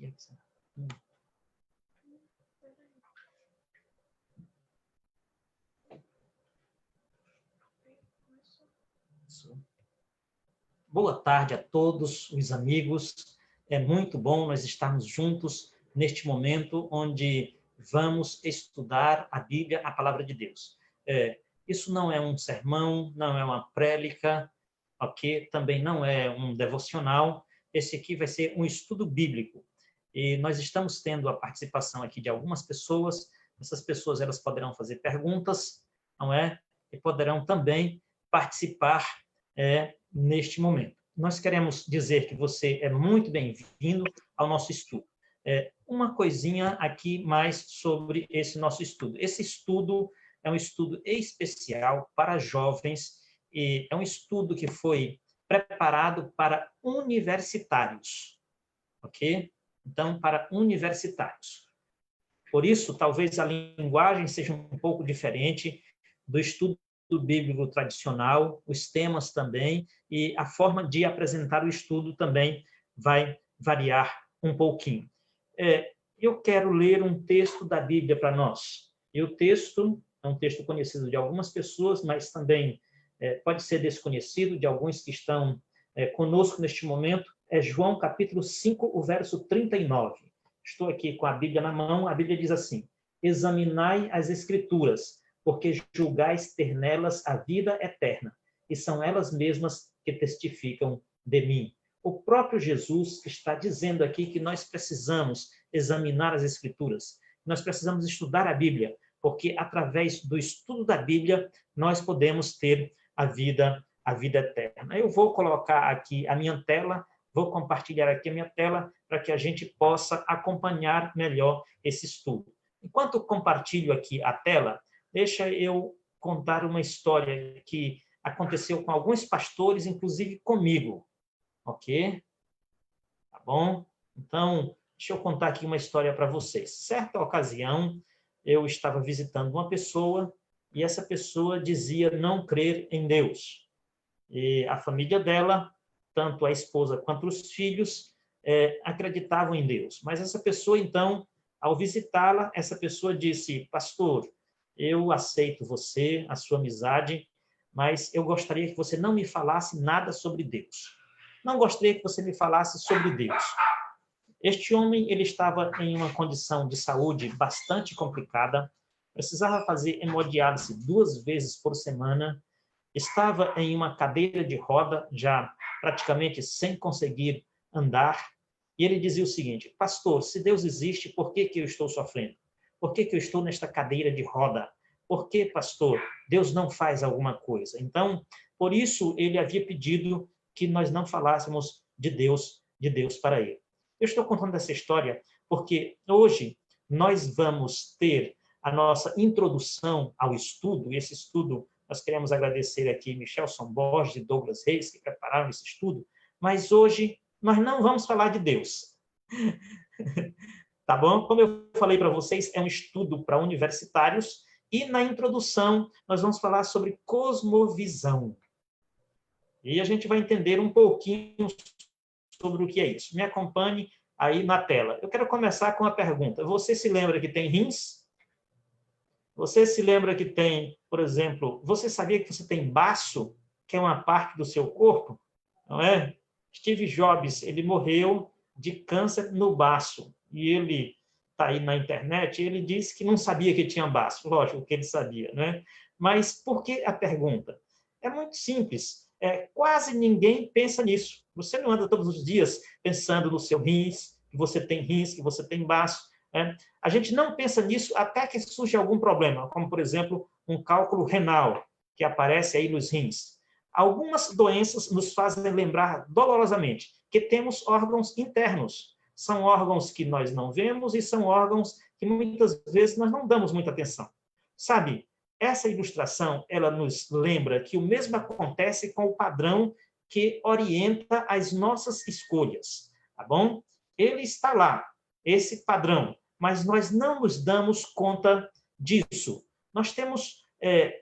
aqui. Boa tarde a todos os amigos. É muito bom nós estarmos juntos neste momento onde vamos estudar a Bíblia, a Palavra de Deus. Isso não é um sermão, não é uma prédica, ok? Também não é um devocional. Esse aqui vai ser um estudo bíblico. E nós estamos tendo a participação aqui de algumas pessoas. Essas pessoas elas poderão fazer perguntas, não é? E poderão também participar neste momento. Nós queremos dizer que você é muito bem-vindo ao nosso estudo. Uma coisinha aqui mais sobre esse nosso estudo. Esse estudo é um estudo especial para jovens e é um estudo que foi preparado para universitários, ok? Então, para universitários. Por isso, talvez a linguagem seja um pouco diferente do estudo bíblico tradicional, os temas também, e a forma de apresentar o estudo também vai variar um pouquinho. Eu quero ler um texto da Bíblia para nós. E o texto é um texto conhecido de algumas pessoas, mas também pode ser desconhecido de alguns que estão conosco neste momento. É João capítulo 5, o verso 39. Estou aqui com a Bíblia na mão. A Bíblia diz assim: examinai as Escrituras, porque julgais ter nelas a vida eterna, e são elas mesmas que testificam de mim. O próprio Jesus está dizendo aqui que nós precisamos examinar as Escrituras, nós precisamos estudar a Bíblia, porque através do estudo da Bíblia nós podemos ter a vida eterna. Eu vou colocar aqui a minha tela, vou compartilhar aqui a minha tela para que a gente possa acompanhar melhor esse estudo. Enquanto compartilho aqui a tela, deixa eu contar uma história que aconteceu com alguns pastores, inclusive comigo. Ok? Tá bom? Então, deixa eu contar aqui uma história para vocês. Certa ocasião, eu estava visitando uma pessoa e essa pessoa dizia não crer em Deus. E a família dela, tanto a esposa quanto os filhos, acreditavam em Deus. Mas essa pessoa, então, ao visitá-la, essa pessoa disse: pastor, eu aceito você, a sua amizade, mas eu gostaria que você não me falasse nada sobre Deus. Não gostaria que você me falasse sobre Deus. Este homem, ele estava em uma condição de saúde bastante complicada, precisava fazer hemodiálise 2 vezes por semana, estava em uma cadeira de roda, já praticamente sem conseguir andar, e ele dizia o seguinte: pastor, se Deus existe, por que eu estou sofrendo? Por que eu estou nesta cadeira de roda? Por que, pastor, Deus não faz alguma coisa? Então, por isso, ele havia pedido que nós não falássemos de Deus para ele. Eu estou contando essa história porque hoje nós vamos ter a nossa introdução ao estudo, e esse estudo nós queremos agradecer aqui Michelson Borges e Douglas Reis, que prepararam esse estudo, mas hoje nós não vamos falar de Deus. Tá bom? Como eu falei para vocês, é um estudo para universitários, e na introdução nós vamos falar sobre cosmovisão. E a gente vai entender um pouquinho sobre o que é isso. Me acompanhe aí na tela. Eu quero começar com uma pergunta. Você se lembra que tem rins? Você se lembra que tem, por exemplo, você sabia que você tem baço, que é uma parte do seu corpo? Não é? Steve Jobs, ele morreu de câncer no baço. E ele está aí na internet, ele disse que não sabia que tinha baço. Lógico que ele sabia, né? Mas por que a pergunta? É muito simples. Quase ninguém pensa nisso. Você não anda todos os dias pensando no seu rins, que você tem baço. Né? A gente não pensa nisso até que surge algum problema, como, por exemplo, um cálculo renal, que aparece aí nos rins. Algumas doenças nos fazem lembrar dolorosamente que temos órgãos internos. São órgãos que nós não vemos e são órgãos que muitas vezes nós não damos muita atenção. Sabe, essa ilustração, ela nos lembra que o mesmo acontece com o padrão que orienta as nossas escolhas, tá bom? Ele está lá, esse padrão, mas nós não nos damos conta disso. Nós temos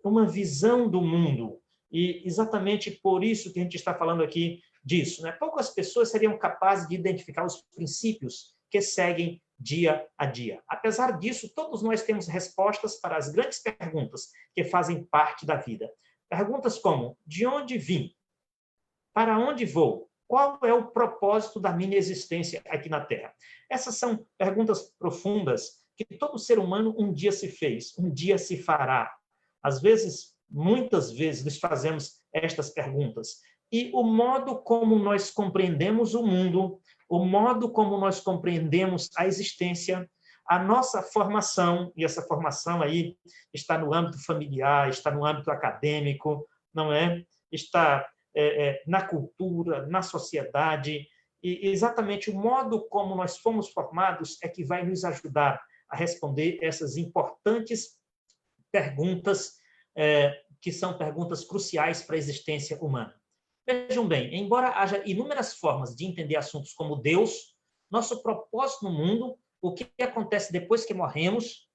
uma visão do mundo, e exatamente por isso que a gente está falando aqui disso, né? Poucas pessoas seriam capazes de identificar os princípios que seguem dia a dia. Apesar disso, todos nós temos respostas para as grandes perguntas que fazem parte da vida. Perguntas como: de onde vim? Para onde vou? Qual é o propósito da minha existência aqui na Terra? Essas são perguntas profundas que todo ser humano um dia se fez, um dia se fará. Às vezes, muitas vezes, nos fazemos estas perguntas. E o modo como nós compreendemos o mundo, o modo como nós compreendemos a existência, a nossa formação, e essa formação aí está no âmbito familiar, está no âmbito acadêmico, não é? Está na cultura, na sociedade, e exatamente o modo como nós fomos formados é que vai nos ajudar a responder essas importantes perguntas, que são perguntas cruciais para a existência humana. Vejam bem, embora haja inúmeras formas de entender assuntos como Deus, nosso propósito no mundo, o que acontece depois que morremos,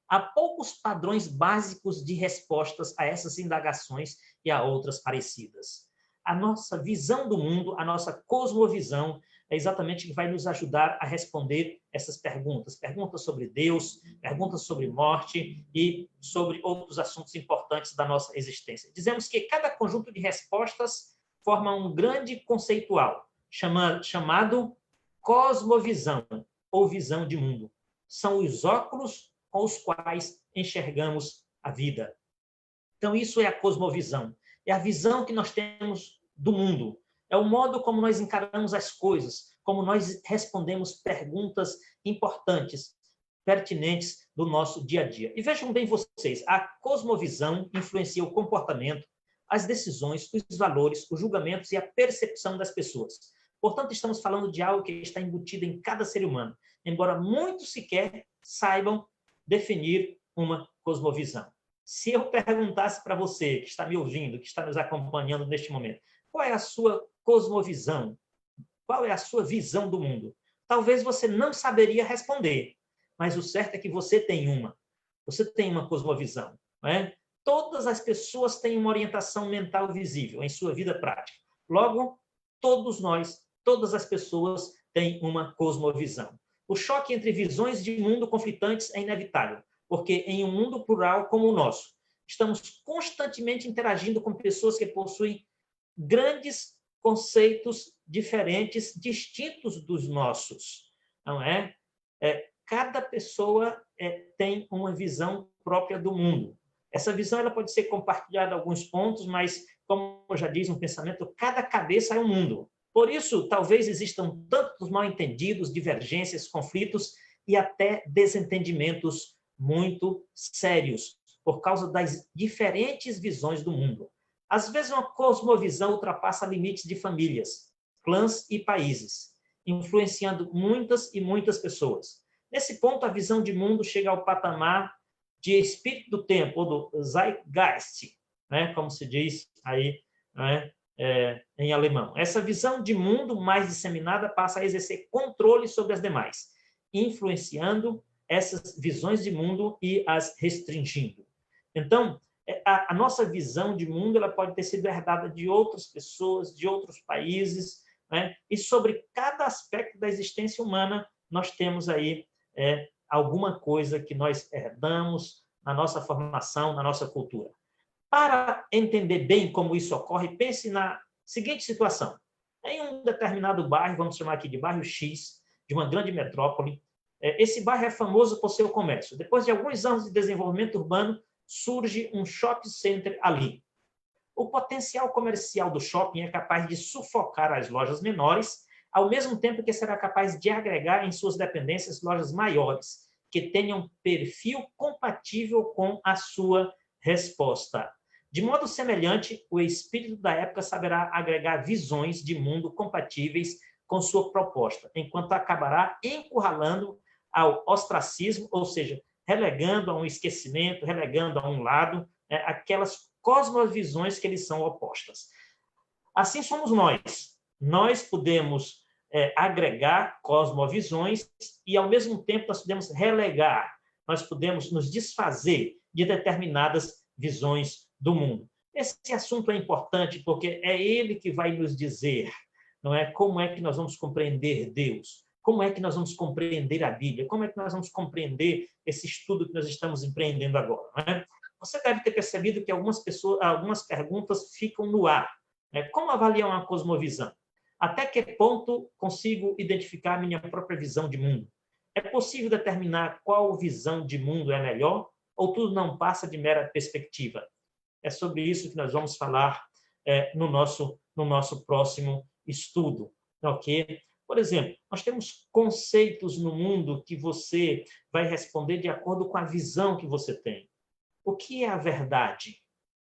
há poucos padrões básicos de respostas a essas indagações e a outras parecidas. A nossa visão do mundo, a nossa cosmovisão, é exatamente o que vai nos ajudar a responder essas perguntas. Perguntas sobre Deus, perguntas sobre morte e sobre outros assuntos importantes da nossa existência. Dizemos que cada conjunto de respostas forma um grande conceitual, chamado cosmovisão, ou visão de mundo. São os óculos com os quais enxergamos a vida. Então, isso é a cosmovisão. É a visão que nós temos do mundo. É o modo como nós encaramos as coisas, como nós respondemos perguntas importantes, pertinentes do nosso dia a dia. E vejam bem vocês, a cosmovisão influencia o comportamento, as decisões, os valores, os julgamentos e a percepção das pessoas. Portanto, estamos falando de algo que está embutido em cada ser humano, embora muitos sequer saibam definir uma cosmovisão. Se eu perguntasse para você, que está me ouvindo, que está nos acompanhando neste momento, qual é a sua cosmovisão? Qual é a sua visão do mundo? Talvez você não saberia responder, mas o certo é que você tem uma. Você tem uma cosmovisão, não é? Todas as pessoas têm uma orientação mental visível em sua vida prática. Logo, todos nós, todas as pessoas têm uma cosmovisão. O choque entre visões de mundo conflitantes é inevitável, porque em um mundo plural como o nosso, estamos constantemente interagindo com pessoas que possuem grandes conceitos diferentes, distintos dos nossos, não é? Cada pessoa tem uma visão própria do mundo. Essa visão ela pode ser compartilhada em alguns pontos, mas, como já diz um pensamento, cada cabeça é um mundo. Por isso, talvez existam tantos mal-entendidos, divergências, conflitos e até desentendimentos muito sérios, por causa das diferentes visões do mundo. Às vezes, uma cosmovisão ultrapassa limites de famílias, clãs e países, influenciando muitas e muitas pessoas. Nesse ponto, a visão de mundo chega ao patamar de espírito do tempo, ou do Zeitgeist, né, como se diz aí, né, em alemão. Essa visão de mundo mais disseminada passa a exercer controle sobre as demais, influenciando essas visões de mundo e as restringindo. Então, a nossa visão de mundo ela pode ter sido herdada de outras pessoas, de outros países, né? E sobre cada aspecto da existência humana, nós temos aí alguma coisa que nós herdamos na nossa formação, na nossa cultura. Para entender bem como isso ocorre, pense na seguinte situação. Em um determinado bairro, vamos chamar aqui de bairro X, de uma grande metrópole, esse bairro é famoso por seu comércio. Depois de alguns anos de desenvolvimento urbano, surge um shopping center ali. O potencial comercial do shopping é capaz de sufocar as lojas menores, ao mesmo tempo que será capaz de agregar em suas dependências lojas maiores, que tenham perfil compatível com a sua resposta. De modo semelhante, o espírito da época saberá agregar visões de mundo compatíveis com sua proposta, enquanto acabará encurralando ao ostracismo, ou seja, relegando a um esquecimento, relegando a um lado, aquelas cosmovisões que lhes são opostas. Assim somos nós. Nós podemos agregar cosmovisões e, ao mesmo tempo, nós podemos relegar, nós podemos nos desfazer de determinadas visões do mundo. Esse assunto é importante porque é ele que vai nos dizer, não é, como é que nós vamos compreender Deus, como é que nós vamos compreender a Bíblia? Como é que nós vamos compreender esse estudo que nós estamos empreendendo agora? Né? Você deve ter percebido que algumas perguntas ficam no ar. Né? Como avaliar uma cosmovisão? Até que ponto consigo identificar a minha própria visão de mundo? É possível determinar qual visão de mundo é melhor? Ou tudo não passa de mera perspectiva? É sobre isso que nós vamos falar no nosso próximo estudo. Ok? Por exemplo, nós temos conceitos no mundo que você vai responder de acordo com a visão que você tem. O que é a verdade?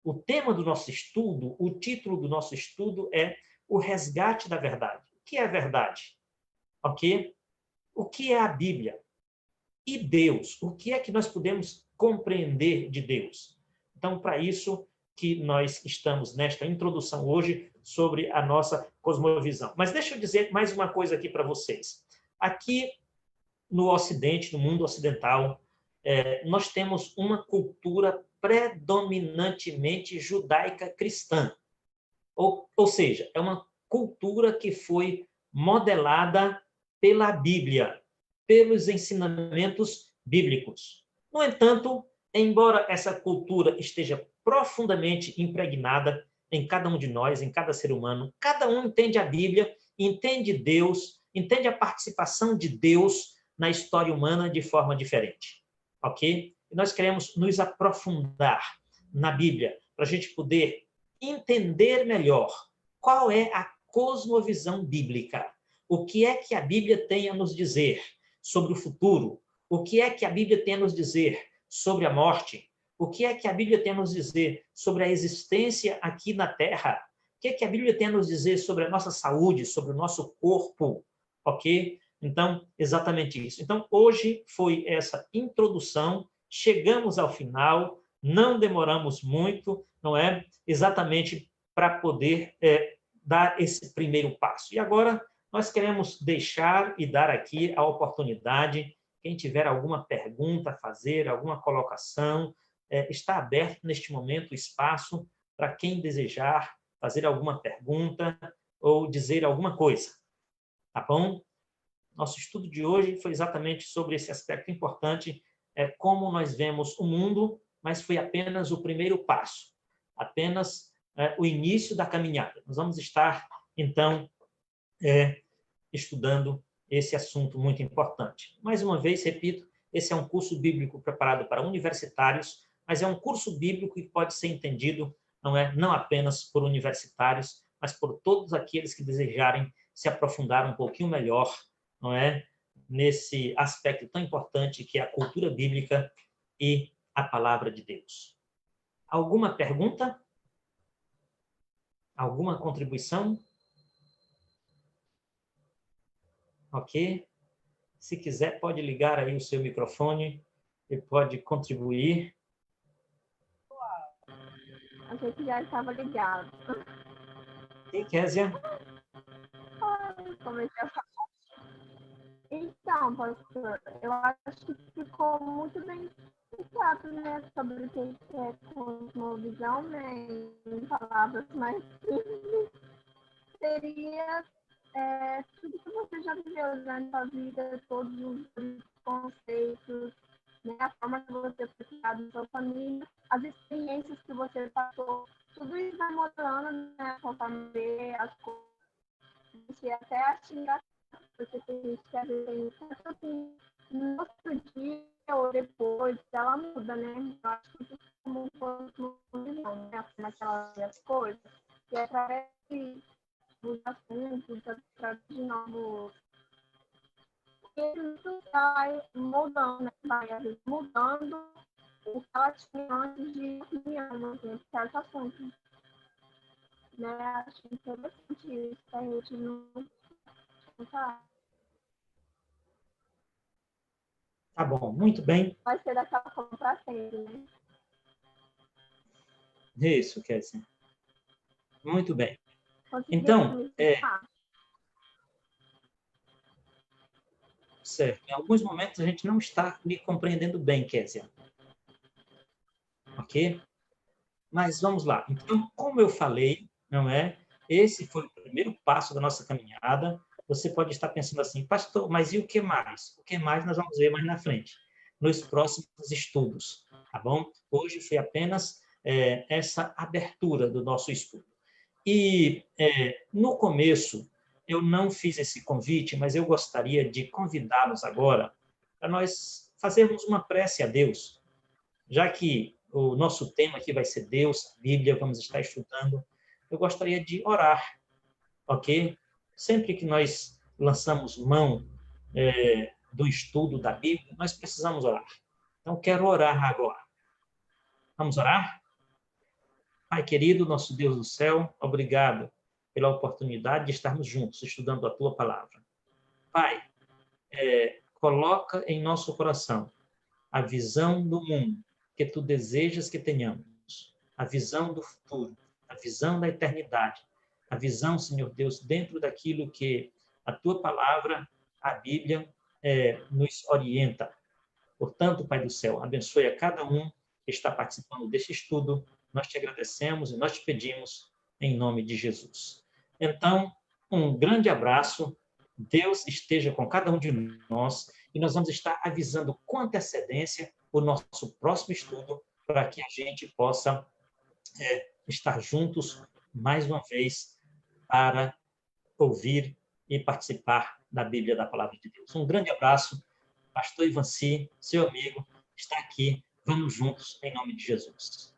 O tema do nosso estudo, o título do nosso estudo é O Resgate da Verdade. O que é a verdade? Ok? O que é a Bíblia? E Deus? O que é que nós podemos compreender de Deus? Então, para isso que nós estamos nesta introdução hoje sobre a nossa cosmovisão. Mas deixa eu dizer mais uma coisa aqui para vocês. Aqui no Ocidente, no mundo ocidental, nós temos uma cultura predominantemente judaica cristã. Ou seja, é uma cultura que foi modelada pela Bíblia, pelos ensinamentos bíblicos. No entanto, embora essa cultura esteja profundamente impregnada em cada um de nós, em cada ser humano, cada um entende a Bíblia, entende Deus, entende a participação de Deus na história humana de forma diferente. Ok? E nós queremos nos aprofundar na Bíblia para a gente poder entender melhor qual é a cosmovisão bíblica. O que é que a Bíblia tem a nos dizer sobre o futuro? O que é que a Bíblia tem a nos dizer sobre a morte? O que é que a Bíblia tem a nos dizer sobre a existência aqui na Terra? O que é que a Bíblia tem a nos dizer sobre a nossa saúde, sobre o nosso corpo? Ok? Então, exatamente isso. Então, hoje foi essa introdução, chegamos ao final, não demoramos muito, não é? Exatamente para poder dar esse primeiro passo. E agora, nós queremos deixar e dar aqui a oportunidade, quem tiver alguma pergunta a fazer, alguma colocação, está aberto neste momento o espaço para quem desejar fazer alguma pergunta ou dizer alguma coisa. Tá bom? Nosso estudo de hoje foi exatamente sobre esse aspecto importante, como nós vemos o mundo, mas foi apenas o primeiro passo, apenas o início da caminhada. Nós vamos estar, então, estudando esse assunto muito importante. Mais uma vez, repito, esse é um curso bíblico preparado para universitários, mas é um curso bíblico que pode ser entendido não apenas por universitários, mas por todos aqueles que desejarem se aprofundar um pouquinho melhor, nesse aspecto tão importante que é a cultura bíblica e a palavra de Deus. Alguma pergunta? Alguma contribuição? Ok? Se quiser, pode ligar aí o seu microfone e pode contribuir. A gente já estava ligado. E Kézia? Comecei a falar. Então, pastor, eu acho que ficou muito bem explicado, né, sobre o que é cosmovisão, né, em palavras mais simples. Seria tudo que você já viveu na sua vida, todos os conceitos, né, a forma que você foi criado na sua família, as experiências que você passou, tudo isso vai mostrando, né, conforme as coisas, e até a xingar, porque tem gente que às vezes tem no outro dia ou depois, ela muda, né? Eu acho que isso é como uma visão, né? A forma que ela vê as coisas, e através dos assuntos, através de novos. Isso vai mudando, né? Vai às vezes mudando o que ela tinha antes de opinião, assim, certos assuntos. Né? Acho interessante isso, a gente não pensar. Tá bom, muito bem. Vai ser daquela forma para sempre, né? Isso, Kézia. Muito bem. Conseguiu Então, me explicar? certo. Em alguns momentos a gente não está lhe compreendendo bem, Kézia. Ok? Mas vamos lá. Então, como eu falei, esse foi o primeiro passo da nossa caminhada. Você pode estar pensando assim, pastor, mas e o que mais? O que mais nós vamos ver mais na frente, nos próximos estudos, tá bom? Hoje foi apenas essa abertura do nosso estudo. E, no começo, eu não fiz esse convite, mas eu gostaria de convidá-los agora para nós fazermos uma prece a Deus, já que o nosso tema aqui vai ser Deus, a Bíblia, vamos estar estudando. Eu gostaria de orar, ok? Sempre que nós lançamos mão do estudo da Bíblia, nós precisamos orar. Então, quero orar agora. Vamos orar? Pai querido, nosso Deus do céu, obrigado pela oportunidade de estarmos juntos, estudando a Tua Palavra. Pai, coloca em nosso coração a visão do mundo que Tu desejas que tenhamos, a visão do futuro, a visão da eternidade, a visão, Senhor Deus, dentro daquilo que a Tua Palavra, a Bíblia, nos orienta. Portanto, Pai do céu, abençoe a cada um que está participando deste estudo. Nós te agradecemos e nós te pedimos em nome de Jesus. Então, um grande abraço. Deus esteja com cada um de nós e nós vamos estar avisando com antecedência o nosso próximo estudo para que a gente possa estar juntos mais uma vez para ouvir e participar da Bíblia, da Palavra de Deus. Um grande abraço. Pastor Ivanci, seu amigo, está aqui. Vamos juntos, em nome de Jesus.